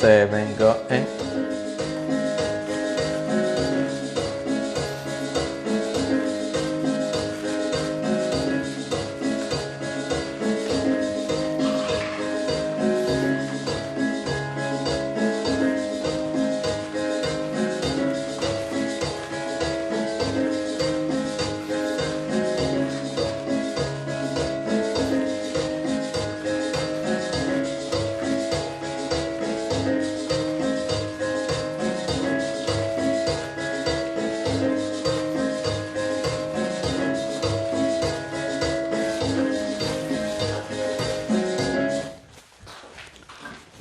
7, go, and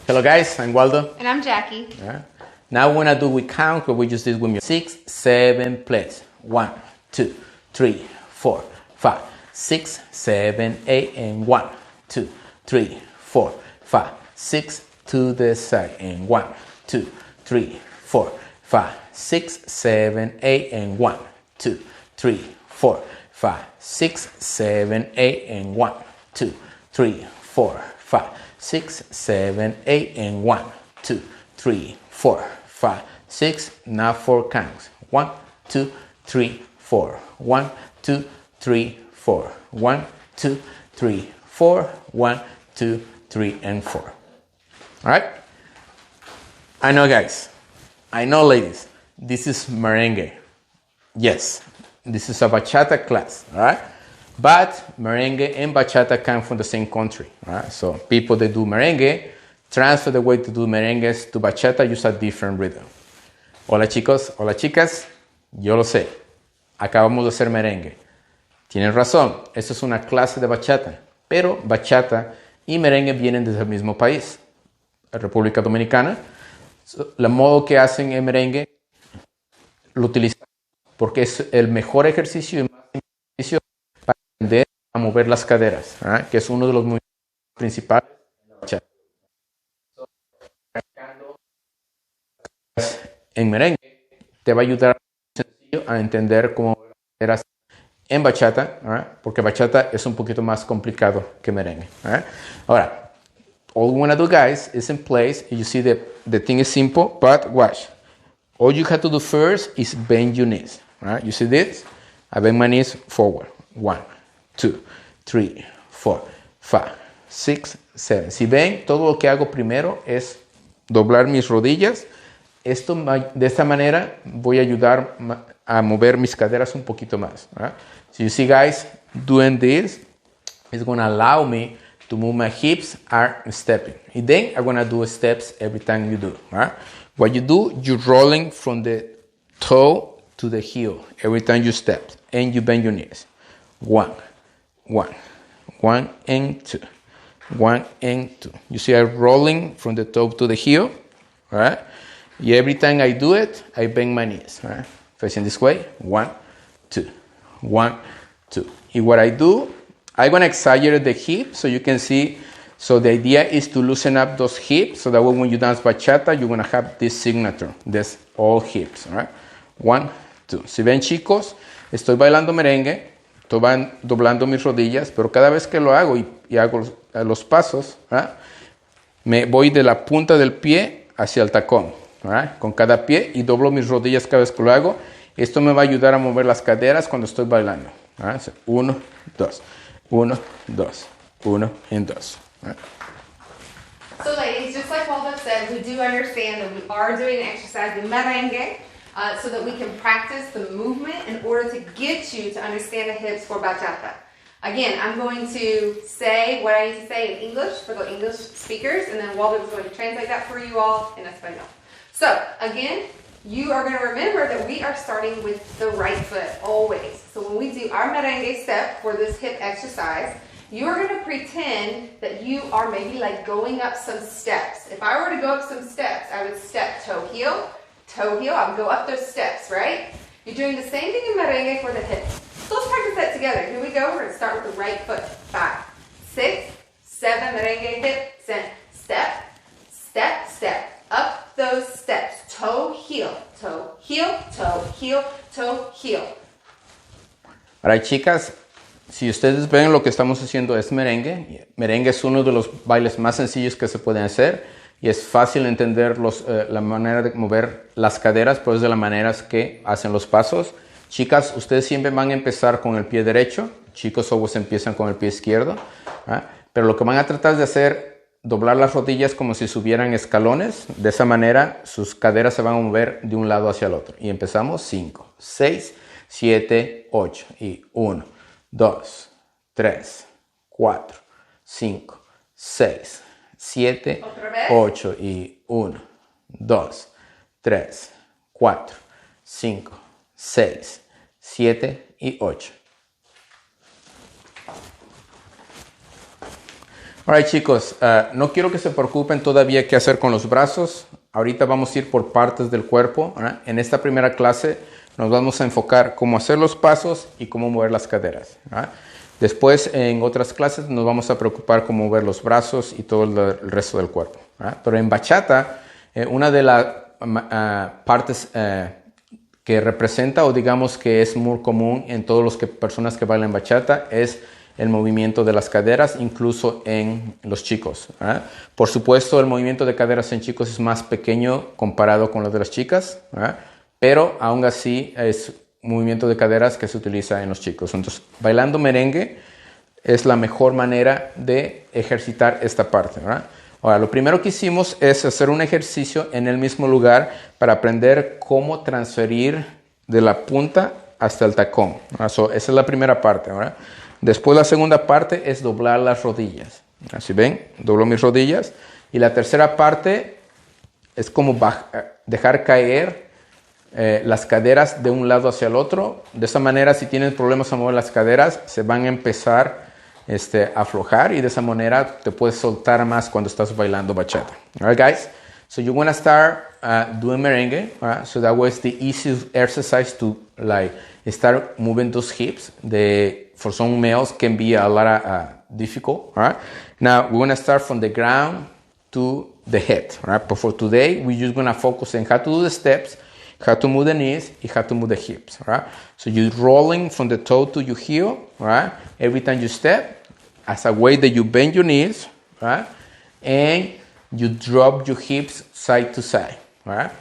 hello guys, I'm Waldo. And I'm Jackie. Now we're gonna do with count, but we just did with music. 6, 7 plays. 1, 2, 3, 4, 5, 6, 7, 8, and 1, 2, 3, 4, 5, 6 to the side, and 1, 2, 3, 4, 5, 6, 7, 8, and 1, 2, 3, 4, 5, 6, 7, 8, and 1, 2, 3, 4, 5, 6, 7, 8, and 1, 2, 3, 4, 5, 6. Now 4 counts. 1, 2, 3, 4. 1, 2, 3, 4. 1, 2, 3, 4. 1, 2, 3, and 4. All right? I know, guys. I know, ladies. This is merengue. Yes, this is a bachata class. All right? But merengue and bachata come from the same country. Right? So people that do merengue transfer the way to do merengues to bachata, use a different rhythm. Hola chicos, hola chicas, yo lo sé. Acabamos de hacer merengue. Tienen razón, esto es una clase de bachata. Pero bachata y merengue vienen desde el mismo país, la República Dominicana. El modo que hacen el merengue lo utilizan porque es el mejor ejercicio y más ejercicio para aprender a mover las caderas, ¿verdad? Que es uno de los movimientos principales en la bachata. En merengue te va a ayudar sencillo a entender cómo mover las caderas en bachata, ¿verdad? Porque bachata es un poquito más complicado que merengue, ¿verdad? Ahora, all we want to do, guys, is in place. You see the thing is simple, but watch. All you have to do first is bend your knees. Right? You see this? I bend my knees forward. 1, 2, 3, 4, 5, 6, 7. Si ven, todo lo que hago primero es doblar mis rodillas. Esto, de esta manera voy a ayudar a mover mis caderas un poquito más. Right? So you see, guys, doing this is going to allow me to move my hips are stepping. And then I'm going to do steps every time you do. Right? What you do, you're rolling from the toe to the heel every time you step. And you bend your knees. 1, 1, 1 and 2. 1 and 2. You see I'm rolling from the toe to the heel. Right? And every time I do it, I bend my knees. Right? Facing this way. 1, 2. 1, 2. And what I do, I'm going to exaggerate the hip so you can see. So the idea is to loosen up those hips so that way when you dance bachata, you're going to have this signature. This all hips. All right? 1, 2. Si ven, chicos, estoy bailando merengue, estoy doblando mis rodillas, pero cada vez que lo hago y hago los pasos, ¿verdad? Me voy de la punta del pie hacia el tacón, ¿verdad? Con cada pie y doblo mis rodillas cada vez que lo hago. Esto me va a ayudar a mover las caderas cuando estoy bailando. 1, 2, 1, 2, 1 y 2. Right. So ladies, just like Waldo said, we do understand that we are doing an exercise in merengue so that we can practice the movement in order to get you to understand the hips for bachata. Again, I'm going to say what I need to say in English for the English speakers, and then Waldo is going to translate that for you all in Espanol. So again, you are going to remember that we are starting with the right foot always. So when we do our merengue step for this hip exercise, you're going to pretend that you are maybe like going up some steps. If I were to go up some steps, I would step toe heel, I would go up those steps, right? You're doing the same thing in merengue for the hips. So let's practice that together. Here we go. We're going to start with the right foot. 5, 6, 7, merengue hip, step, step, step. Up those steps. Toe, heel, toe, heel, toe, heel, toe, heel. All right, chicas. Si ustedes ven, lo que estamos haciendo es merengue. Merengue es uno de los bailes más sencillos que se pueden hacer. y es fácil entender la manera de mover las caderas, pero es de las maneras que hacen los pasos. Chicas, ustedes siempre van a empezar con el pie derecho, chicos, todos empiezan con el pie izquierdo, pero lo que van a tratar de hacer, doblar las rodillas como si subieran escalones. De esa manera sus caderas se van a mover de un lado hacia el otro. Y empezamos 5, 6, 7, 8 y 1, 2, 3, 4, 5, 6, 7, 8 y 1, 2, 3, 4, 5, 6, 7 y 8. Alright chicos, no quiero que se preocupen todavía qué hacer con los brazos. Ahorita vamos a ir por partes del cuerpo. En esta primera clase nos vamos a enfocar cómo hacer los pasos y cómo mover las caderas. Después en otras clases nos vamos a preocupar cómo mover los brazos y todo el resto del cuerpo. Pero en bachata, una de las partes que representa o digamos que es muy común en todas las personas que bailan bachata es el movimiento de las caderas, incluso en los chicos. Por supuesto, el movimiento de caderas en chicos es más pequeño comparado con los de las chicas, pero aún así es un movimiento de caderas que se utiliza en los chicos. Entonces, bailando merengue es la mejor manera de ejercitar esta parte. Ahora, lo primero que hicimos es hacer un ejercicio en el mismo lugar para aprender cómo transferir de la punta hasta el tacón. Esa es la primera parte. Después la segunda parte es doblar las rodillas. Así ven, doblo mis rodillas. Y la tercera parte es como dejar caer las caderas de un lado hacia el otro. De esa manera, si tienen problemas a mover las caderas, se van a empezar a aflojar y de esa manera te puedes soltar más cuando estás bailando bachata. Alright guys, so you're gonna start doing merengue, so that was the easiest exercise to like start moving those hips. For some males can be a lot difficult. Right? Now we're gonna start from the ground to the head. Right? But for today, we're just gonna focus on how to do the steps, how to move the knees, and how to move the hips. Right? So you're rolling from the toe to your heel. Right? Every time you step, as a way that you bend your knees, right? And you drop your hips side to side. Right?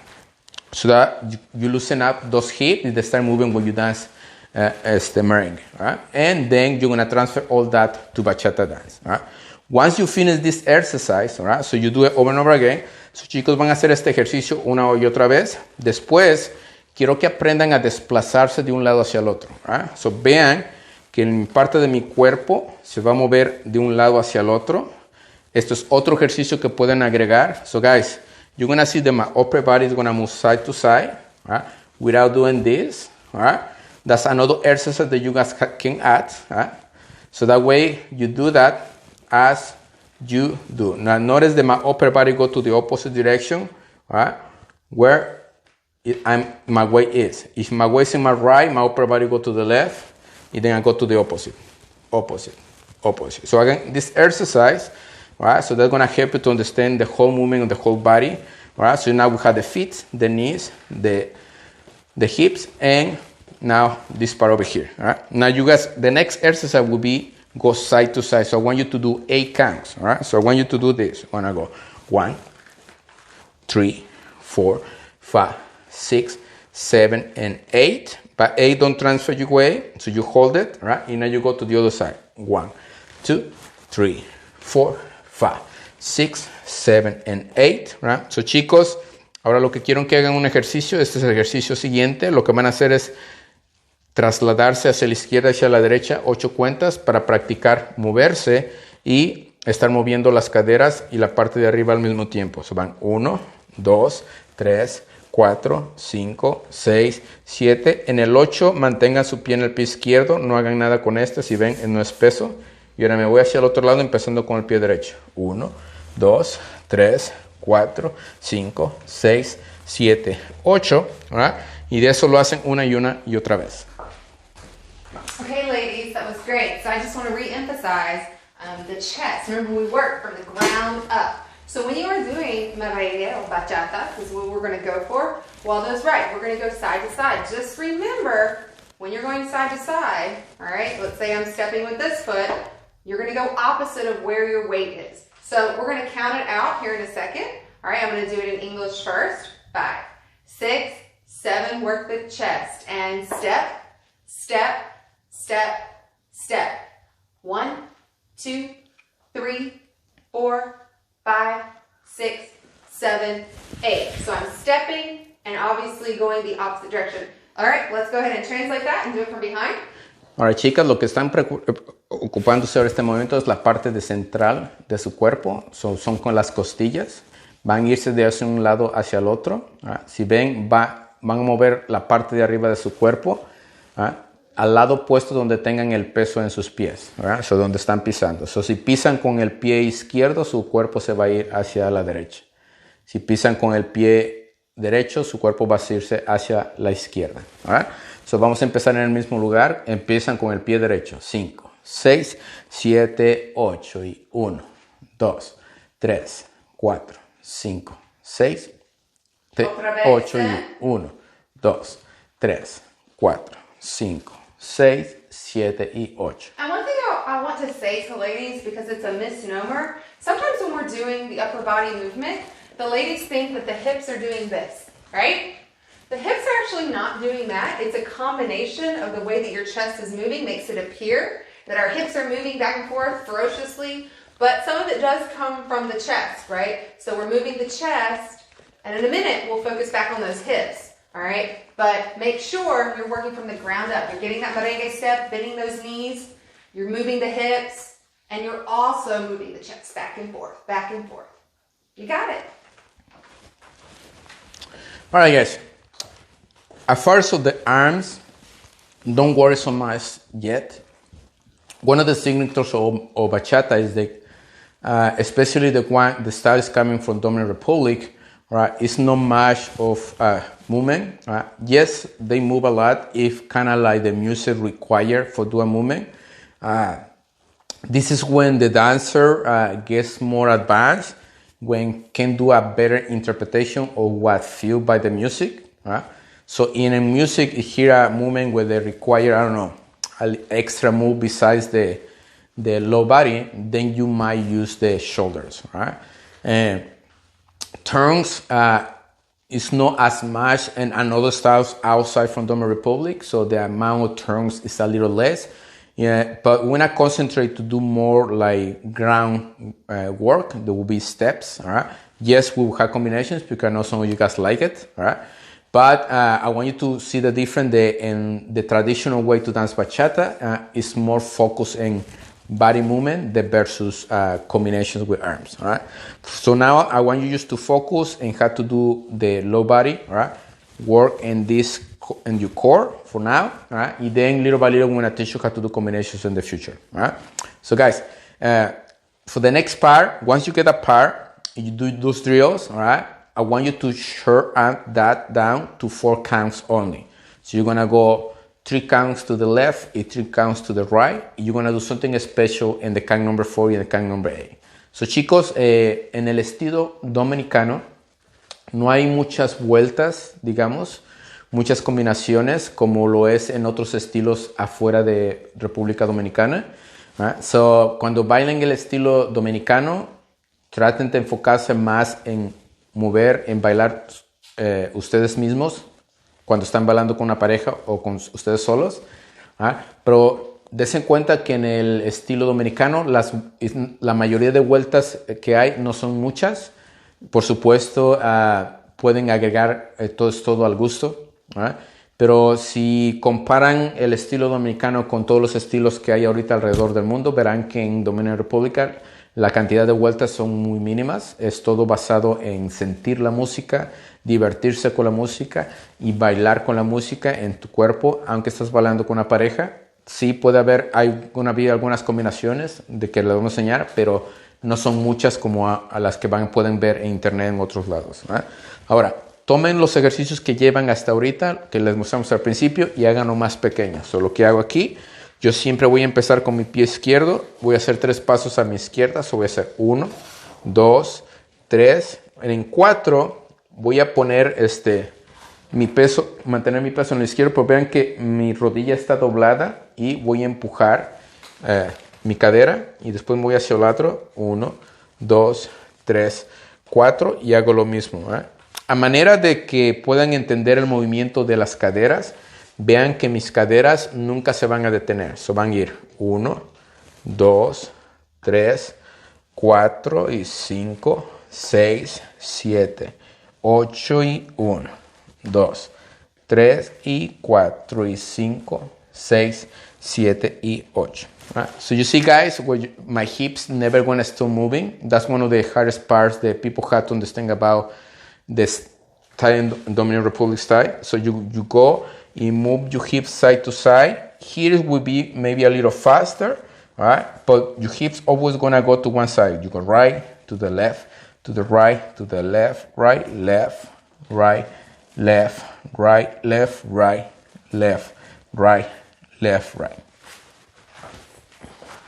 So that you loosen up those hips and they start moving when you dance merengue. Right? And then you're going to transfer all that to bachata dance. Right? Once you finish this exercise, right? So you do it over and over again. So chicos van a hacer este ejercicio una y otra vez. Después quiero que aprendan a desplazarse de un lado hacia el otro. Right? So vean que en parte de mi cuerpo se va a mover de un lado hacia el otro. Esto es otro ejercicio que pueden agregar. So guys, you're going to see that my upper body is going to move side to side, right? Without doing this. Right? That's another exercise that you guys can add. Right? So that way you do that as you do. Now notice that my upper body go to the opposite direction, right? Where my weight is. If my weight is in my right, my upper body go to the left, and then I go to the opposite. So again, this exercise, right? So that's gonna help you to understand the whole movement of the whole body, right? So now we have the feet, the knees, the hips, and now this part over here. Right? Now you guys, the next exercise will be go side to side. So I want you to do 8 counts. All right? So I want you to do this. I want to go 1, 3, 4, 5, 6, 7, and 8. But 8 don't transfer your weight, so you hold it, right? And now you go to the other side. 1, 2, 3, 4, 5, 6, 7, and 8. Right? So chicos, ahora lo que quiero que hagan un ejercicio. Este es el ejercicio siguiente. Lo que van a hacer es trasladarse hacia la izquierda y hacia la derecha 8 cuentas para practicar moverse y estar moviendo las caderas y la parte de arriba al mismo tiempo. So van 1, 2, 3, 4, 5, 6, 7. En el 8 mantengan su pie en el pie izquierdo, no hagan nada con este, si ven no es peso. Y ahora me voy hacia el otro lado empezando con el pie derecho. 1, 2, 3, 4, 5, 6, 7, 8. ¿Verdad? Y de eso lo hacen una y otra vez. Okay, ladies, that was great. So I just want to re-emphasize the chest. Remember, we work from the ground up. So when you are doing merengue or bachata, this is what we're going to go for. Waldo's right. We're going to go side to side. Just remember, when you're going side to side, all right, let's say I'm stepping with this foot, you're going to go opposite of where your weight is. So we're going to count it out here in a second. All right, I'm going to do it in English first. 5, 6, 7, work the chest. And step, step, step, step. 1, 2, 3, 4, 5, 6, 7, 8. So I'm stepping and obviously going the opposite direction. All right, let's go ahead and translate that and do it from behind. Ahora, chicas, lo que están ocupándose ahora este momento es la parte de central de su cuerpo, son con las costillas. Van a irse de hacia un lado hacia el otro. Si ven, van a mover la parte de arriba de su cuerpo al lado opuesto donde tengan el peso en sus pies, so, donde están pisando. So, si pisan con el pie izquierdo, su cuerpo se va a ir hacia la derecha. Si pisan con el pie derecho, su cuerpo va a irse hacia la izquierda. So, vamos a empezar en el mismo lugar. Empiezan con el pie derecho. 5, 6, 7, 8 y 1, 2, 3, 4, 5, 6, 8 y 1, 2, 3, 4, 5, 6, 7 y 8. And one thing I want to say to ladies, because it's a misnomer, sometimes when we're doing the upper body movement, the ladies think that the hips are doing this, right? The hips are actually not doing that. It's a combination of the way that your chest is moving makes it appear that our hips are moving back and forth ferociously, but some of it does come from the chest, right? So we're moving the chest, and in a minute, we'll focus back on those hips, all right? But make sure you're working from the ground up. You're getting that merengue step, bending those knees, you're moving the hips, and you're also moving the chest back and forth, back and forth. You got it. All right, guys. As far as the arms, don't worry so much yet. One of the signatures of bachata is that, especially the styles coming from Dominican Republic, right? It's not much of movement. Right? Yes, they move a lot if kind of like the music require for do a movement. This is when the dancer gets more advanced, when can do a better interpretation of what feel by the music. Right? So in a music, hear a movement where they require, I don't know, an extra move besides the low body, then you might use the shoulders, right? And turns is not as much and other styles outside from Dominican Republic, so the amount of turns is a little less. Yeah, but when I concentrate to do more like ground work, there will be steps, all right? Yes, we will have combinations because I know some of you guys like it, all right? But I want you to see the difference. In the traditional way to dance bachata is more focused in body movement versus combinations with arms. All right. So now I want you just to focus and how to do the low body. All right. Work in your core for now. All right. And then little by little, I'm gonna teach you how to do combinations in the future. All right. So guys, for the next part, once you get a part, you do those drills. All right. I want you to shorten that down to 4 counts only. So you're gonna go 3 counts to the left and 3 counts to the right. You're gonna do something special in the count number 4 and the count number 8. So chicos, en el estilo dominicano no hay muchas vueltas, digamos, muchas combinaciones como lo es en otros estilos afuera de República Dominicana. So cuando bailen el estilo dominicano, traten de enfocarse más en mover, en bailar ustedes mismos cuando están bailando con una pareja o con ustedes solos. Pero des en cuenta que en el estilo dominicano la mayoría de vueltas que hay no son muchas. Por supuesto, pueden agregar todo al gusto. Pero si comparan el estilo dominicano con todos los estilos que hay ahorita alrededor del mundo, verán que en Dominican Republic la cantidad de vueltas son muy mínimas. Es todo basado en sentir la música, divertirse con la música y bailar con la música en tu cuerpo, aunque estás bailando con una pareja. Sí puede haber algunas combinaciones de que les vamos a enseñar, pero no son muchas como a las que pueden ver en internet en otros lados. Ahora, tomen los ejercicios que llevan hasta ahorita, que les mostramos al principio, y háganlo más pequeño. So, lo que hago aquí, yo siempre voy a empezar con mi pie izquierdo, voy a hacer 3 pasos a mi izquierda, so voy a hacer 1, 2, 3, en 4 voy a poner mi peso, mantener mi peso en la izquierda, pero vean que mi rodilla está doblada y voy a empujar mi cadera y después voy hacia el otro, 1, 2, 3, 4 y hago lo mismo. A manera de que puedan entender el movimiento de las caderas, vean que mis caderas nunca se van a detener. Van a ir 1, 2, 3, 4 y 5, 6, 7, 8 y 1, 2, 3 y 4 y 5, 6, 7 y 8. So you see, guys, my hips never gonna stop moving. That's one of the hardest parts that people have to understand about this Italian Dominican Republic style. So you go and move your hips side to side. Here it will be maybe a little faster, all right? But your hips always gonna go to one side. You go right to the left, to the right, to the left, right, left, right, left, right, left, right, left, right, left, right.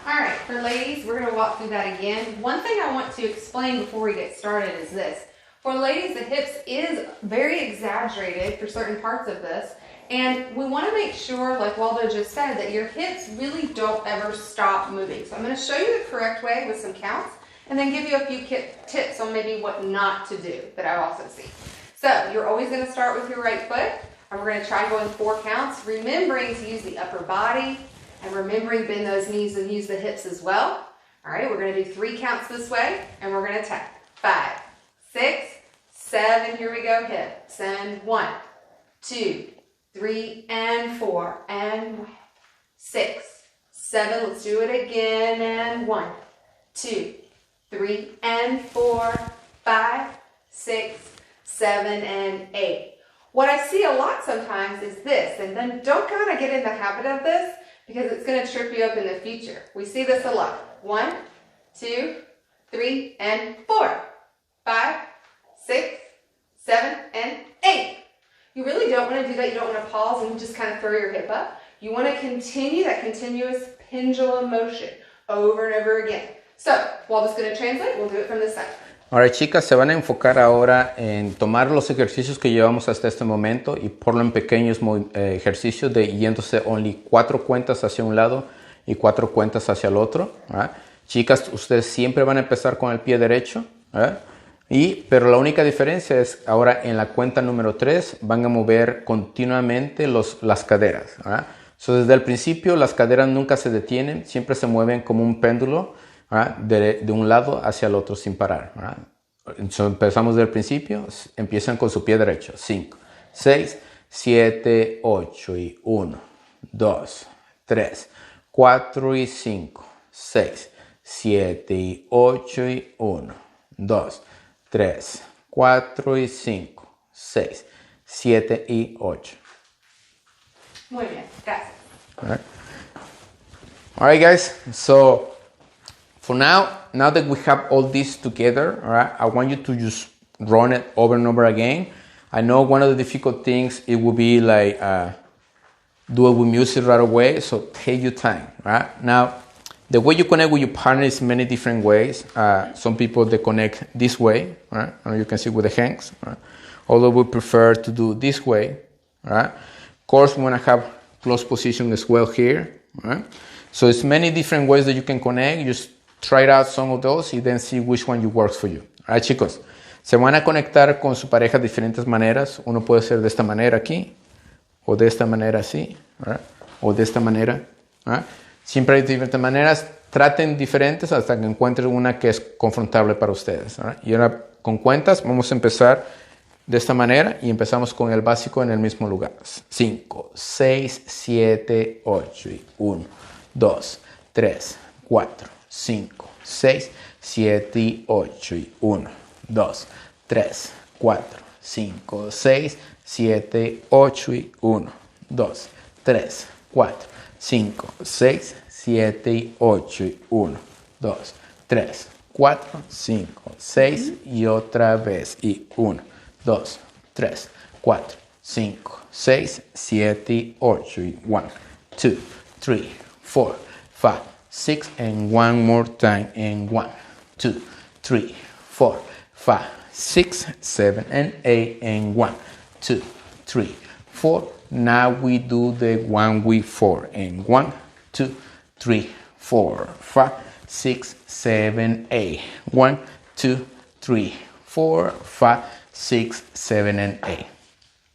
All right, for ladies, we're going to walk through that again. One thing I want to explain before we get started is this. For ladies, the hips is very exaggerated for certain parts of this. And we want to make sure, like Waldo just said, that your hips really don't ever stop moving. So I'm going to show you the correct way with some counts and then give you a few tips on maybe what not to do that I also see. So you're always going to start with your right foot, and we're going to try going 4 counts, remembering to use the upper body and remembering bend those knees and use the hips as well. All right, we're going to do 3 counts this way, and we're going to tap 5, 6, 7. Here we go, hips, and 1, 2, 3, and 4, and 6, 7. Let's do it again, and 1, 2, 3, and 4, 5, 6, 7, and 8. What I see a lot sometimes is this, and then don't kind of get in the habit of this because it's going to trip you up in the future. We see this a lot. 1, 2, 3, and 4, 5, 6, 7, and 8. You really don't want to do that. You don't want to pause and just kind of throw your hip up. You want to continue that continuous pendulum motion over and over again. So, Waldo's going to translate. We'll do it from this side. Ahora, chicas, se van a enfocar ahora en tomar los ejercicios que llevamos hasta este momento y ponlo en pequeños ejercicios de yéndose only 4 cuentas hacia un lado y 4 cuentas hacia el otro. Chicas, ustedes siempre van a empezar con el pie derecho, pero la única diferencia es ahora en la cuenta número 3 van a mover continuamente las caderas. So, desde el principio las caderas nunca se detienen, siempre se mueven como un péndulo. De un lado hacia el otro sin parar. Entonces empezamos desde el principio, empiezan con su pie derecho. 5, 6, 7, 8 y 1, 2, 3, 4 y 5, 6, 7 y 8 y 1, 2, 3, 4 y 5, 6, 7 y 8. Muy bien, gracias. All right, guys, so for now that we have all this together, all right, I want you to just run it over and over again. I know one of the difficult things, it will be like do it with music right away, so take your time, right? Now, the way you connect with your partner is many different ways. Some people, they connect this way, right? And you can see with the hands, right? Although we prefer to do this way, right? Of course, we want to have close position as well here, right? So it's many different ways that you can connect. Just try out some of those and then see which one works for you. Alright, chicos, se van a conectar con su pareja de diferentes maneras. Uno puede ser de esta manera aquí, o de esta manera así, right? O de esta manera. Right? Siempre hay diferentes maneras. Traten diferentes hasta que encuentren una que es confrontable para ustedes. Right? Y ahora con cuentas vamos a empezar de esta manera y empezamos con el básico en el mismo lugar. 5, 6, 7, 8 y 1, 2, 3, 4, 5, 6, 7 y 8 y 1, 2, 3, 4, 5, 6, 7, 8 y 1, 2, 3, 4, 5, 6, 7 y 8 y 1, 2, 3, 4, 5, 6 y otra vez y 1, 2, 3, 4, 5, 6, 7 y 8 y 1, 2, 3, 4, 5, 6 and one more time and 1, 2, 3, 4, 5, 6, 7 and 8 and 1, 2, 3, 4. Now we do the one with 4 and 1, 2, 3, 4, 5, 6, 7, 8, 1, 2, 3, 4, 5, 6, 7, and 8.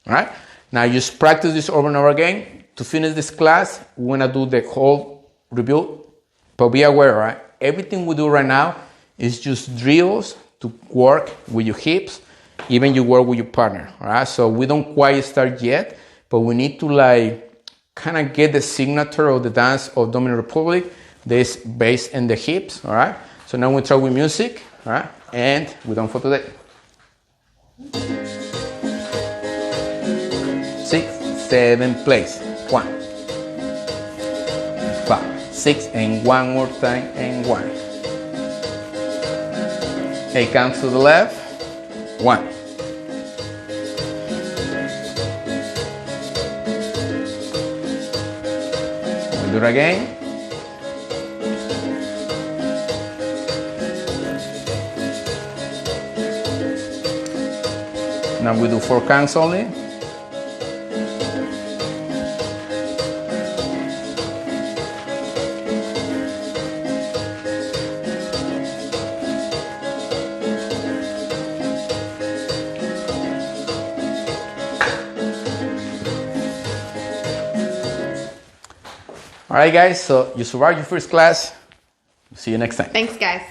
All right? Now just practice this over and over again. To finish this class, we're gonna do the whole review, but be aware, right? Everything we do right now is just drills to work with your hips, even you work with your partner, all right? So we don't quite start yet, but we need to like kind of get the signature of the dance of Dominican Republic. This based in the hips, all right? So now we try with music, all right? And we're done for today. 6, 7, place. 1, 5, 6, and one more time, and 1. 8 counts to the left. 1. We do it again. Now we do 4 counts only. All right, guys, so you survived your first class. See you next time. Thanks, guys.